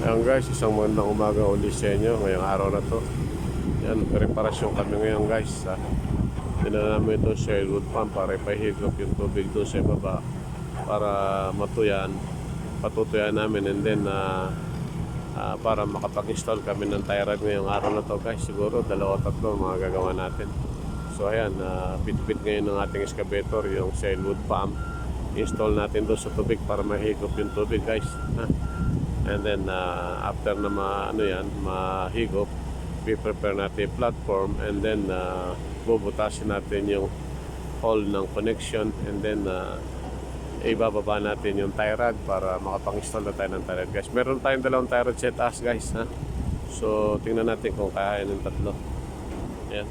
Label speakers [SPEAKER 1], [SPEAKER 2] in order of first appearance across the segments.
[SPEAKER 1] Ayan guys, isang magandang umaga ulit sa inyo ngayong araw na to. Yan, preparasyon kami ngayon guys. Dinala namin ito sa wood pump para ipahigop yung tubig doon sa baba para matuyan, patutuyan namin, and then para makapag-install kami ng tie rod ngayong araw na to guys. Siguro 2 o 3 mga gagawa natin. So ayan, bit-bit ngayon ng ating excavator yung sail wood pump. Install natin doon sa tubig para mahigop yung tubig guys. And then after na mahigop, prepare natin yung platform, and then bubutasin natin yung hole ng connection, and then ibababa natin yung tie rod para makapang-install na tayo ng tie rod guys. Meron tayong 2 tie rod set as guys ha. So tingnan natin kung kaya ng 3. Ayan.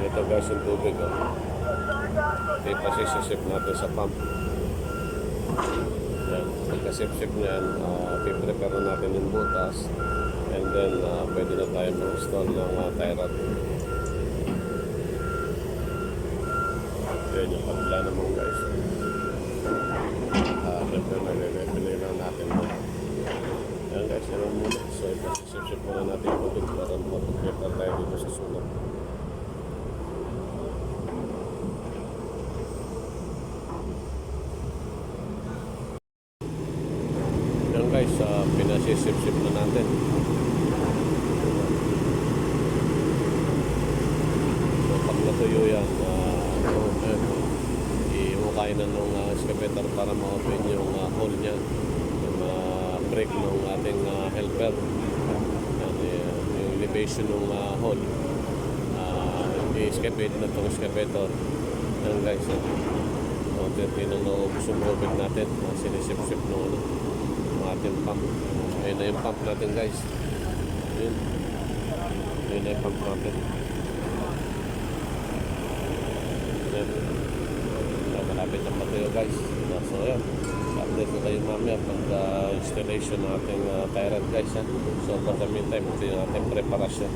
[SPEAKER 1] Ito guys yung tubig ipasisip natin sa pump. Yan, pagkasip-sip niyan, piprepare na natin yung butas, and then pwede na tayo mag-install ng tie rod. Yan yung kabila naman guys. Siyempre nare-repelay lang natin mo. Yan guys, yan ang muna. So ipasisip-sip muna natin yung tubig para mapag-prepare tayo dito sa sulat. Guys, pinasisip-sip na natin. So pag natuyo yan, iukay na ng excavator para ma-open yung hole nya, yung break ng ating helper. Yan, yung elevation ng hole, i-excavate na itong excavator. Yan guys, konti ng sumubig natin, sinisip-sip ng ating pump. Ayun na yung pump natin guys. Ayun na yung pump natin. Malapit na patuyo guys. So ayun, update na kayo mamaya pag installation ng ating tie rod guys ha. So for the meantime, ito yung ating preparasyon.